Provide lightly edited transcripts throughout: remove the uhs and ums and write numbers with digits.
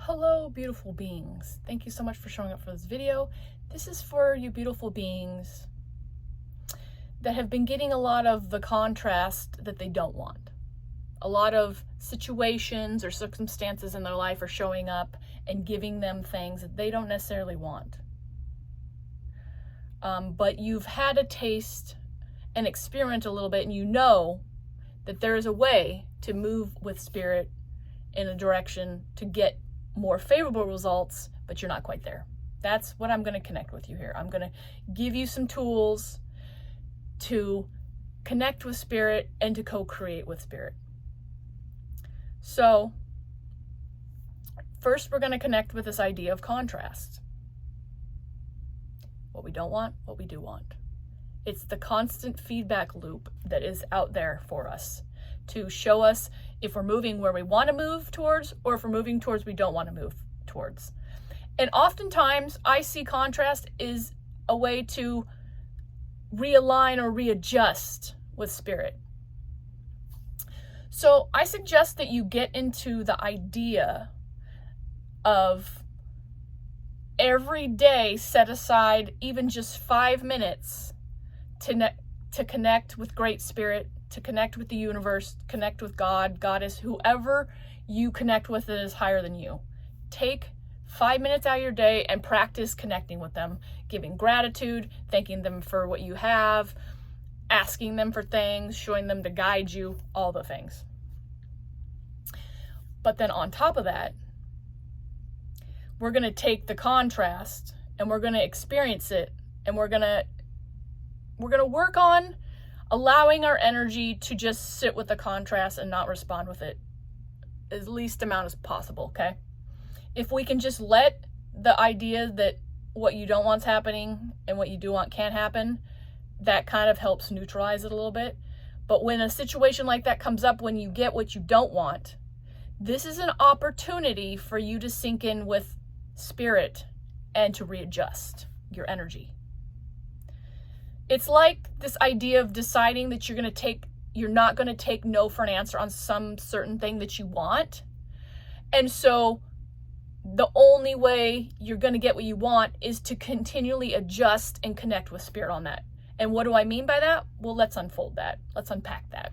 Hello, beautiful beings. Thank you so much for showing up for this video. This is for you beautiful beings that have been getting a lot of the contrast that they don't want. A lot of situations or circumstances in their life are showing up and giving them things that they don't necessarily want. But you've had a taste and experiment a little bit, and you know that there is a way to move with spirit in a direction to get more favorable results, but you're not quite there. That's what I'm going to connect with you here. I'm going to give you some tools to connect with spirit and to co-create with spirit. So first, we're going to connect with this idea of contrast. What we don't want, what we do want. It's the constant feedback loop that is out there for us to show us if we're moving where we want to move towards or if we're moving towards we don't want to move towards. And oftentimes I see contrast is a way to realign or readjust with spirit. So I suggest that you get into the idea of every day set aside even just 5 minutes to connect with great spirit, to connect with the universe, connect with God, Goddess, whoever you connect with that is higher than you. Take 5 minutes out of your day and practice connecting with them, giving gratitude, thanking them for what you have, asking them for things, showing them to guide you, all the things. But then on top of that, we're going to take the contrast and we're going to experience it, and we're going to work on allowing our energy to just sit with the contrast and not respond with it as least amount as possible, okay? If we can just let the idea that what you don't want's happening and what you do want can't happen, that kind of helps neutralize it a little bit. But when a situation like that comes up, when you get what you don't want, this is an opportunity for you to sink in with spirit and to readjust your energy. It's like this idea of deciding that you're not going to take no for an answer on some certain thing that you want. And so the only way you're going to get what you want is to continually adjust and connect with spirit on that. And what do I mean by that? Well, let's unfold that. Let's unpack that.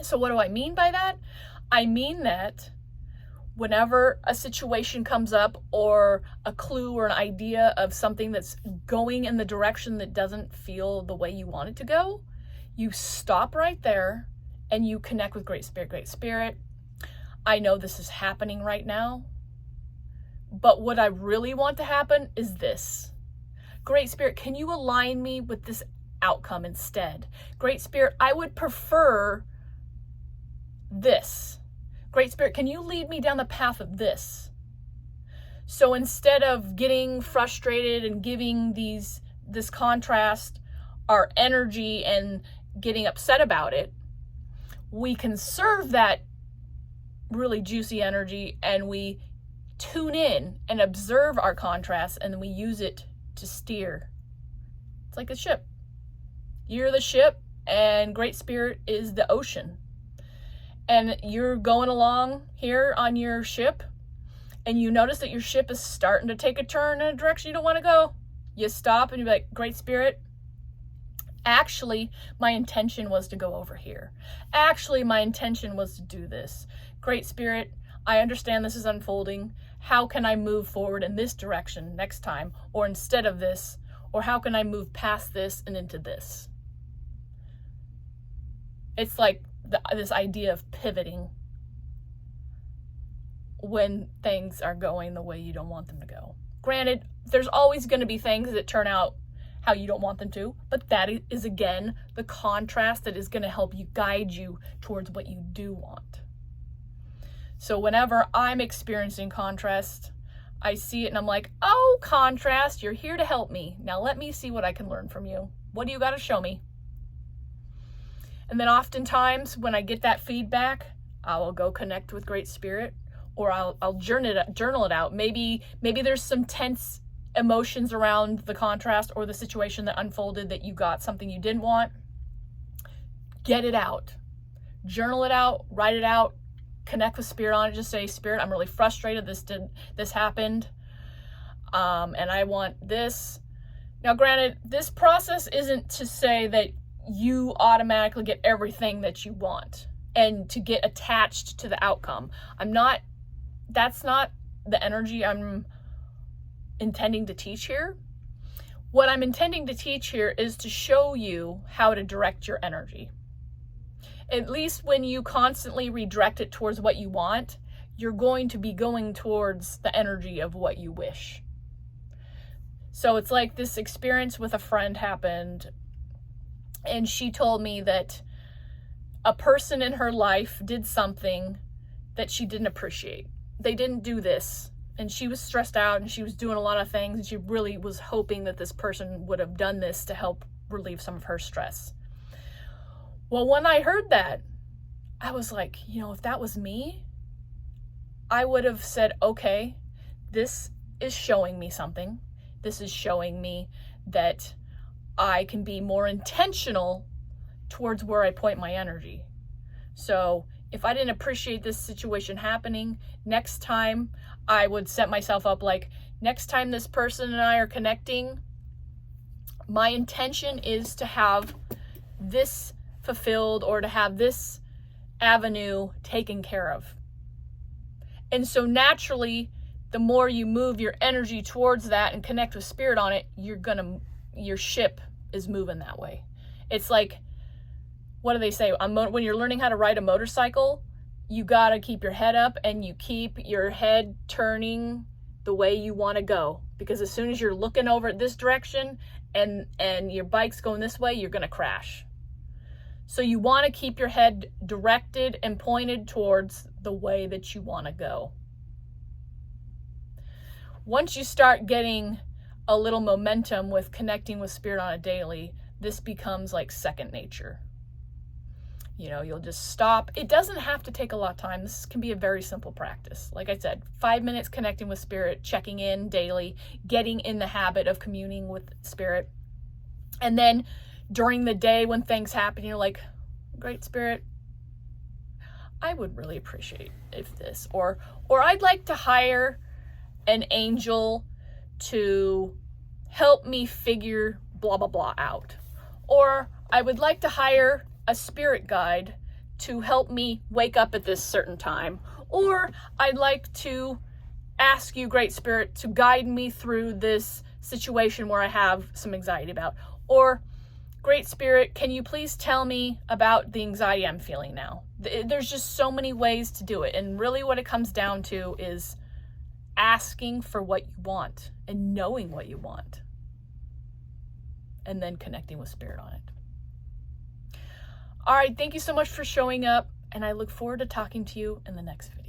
So what do I mean by that? I mean that whenever a situation comes up or a clue or an idea of something that's going in the direction that doesn't feel the way you want it to go, you stop right there and you connect with great spirit. Great spirit, I know this is happening right now, but what I really want to happen is this. Great spirit, can you align me with this outcome instead? Great spirit, I would prefer this. Great spirit, can you lead me down the path of this? So instead of getting frustrated and giving this contrast our energy and getting upset about it, we conserve that really juicy energy and we tune in and observe our contrast, and then we use it to steer. It's like a ship. You're the ship and great spirit is the ocean. And you're going along here on your ship and you notice that your ship is starting to take a turn in a direction you don't want to go. You stop and you're like, great spirit, actually, my intention was to go over here. Actually, my intention was to do this. Great spirit, I understand this is unfolding. How can I move forward in this direction next time, or instead of this? Or how can I move past this and into this? It's like this idea of pivoting when things are going the way you don't want them to go. Granted, there's always going to be things that turn out how you don't want them to, but that is again the contrast that is going to help you guide you towards what you do want. So whenever I'm experiencing contrast, I see it and I'm like, oh, contrast, you're here to help me. Now let me see what I can learn from you. What do you got to show me? And then oftentimes when I get that feedback, I will go connect with great spirit, or I'll journal it out. Maybe there's some tense emotions around the contrast or the situation that unfolded that you got something you didn't want. Get it out. Journal it out, write it out, connect with Spirit on it. Just say, Spirit, I'm really frustrated. This happened. And I want this. Now, granted, this process isn't to say that you automatically get everything that you want and to get attached to the outcome. That's not the energy I'm intending to teach here. What I'm intending to teach here is to show you how to direct your energy. At least when you constantly redirect it towards what you want, you're going to be going towards the energy of what you wish. So it's like this experience with a friend happened, and she told me that a person in her life did something that she didn't appreciate. They didn't do this, and she was stressed out, and she was doing a lot of things, and she really was hoping that this person would have done this to help relieve some of her stress. Well, when I heard that, I was like, if that was me, I would have said, okay, this is showing me something. This is showing me that I can be more intentional towards where I point my energy. So if I didn't appreciate this situation happening, next time I would set myself up like, next time this person and I are connecting, my intention is to have this fulfilled or to have this avenue taken care of. And so naturally, the more you move your energy towards that and connect with Spirit on it, your ship is moving that way. It's like, what do they say? When you're learning how to ride a motorcycle, you gotta keep your head up and you keep your head turning the way you want to go. Because as soon as you're looking over at this direction and your bike's going this way, you're gonna crash. So you want to keep your head directed and pointed towards the way that you want to go. Once you start getting a little momentum with connecting with Spirit on a daily, this becomes like second nature. You'll just stop. It doesn't have to take a lot of time. This can be a very simple practice. Like I said, 5 minutes connecting with Spirit, checking in daily, getting in the habit of communing with Spirit. And then during the day when things happen, you're like, Great Spirit, I would really appreciate if this, or I'd like to hire an angel to help me figure blah, blah, blah out. Or I would like to hire a spirit guide to help me wake up at this certain time. Or I'd like to ask you, Great Spirit, to guide me through this situation where I have some anxiety about. Or, Great Spirit, can you please tell me about the anxiety I'm feeling now? There's just so many ways to do it. And really what it comes down to is asking for what you want and knowing what you want. And then connecting with Spirit on it. All right, thank you so much for showing up. And I look forward to talking to you in the next video.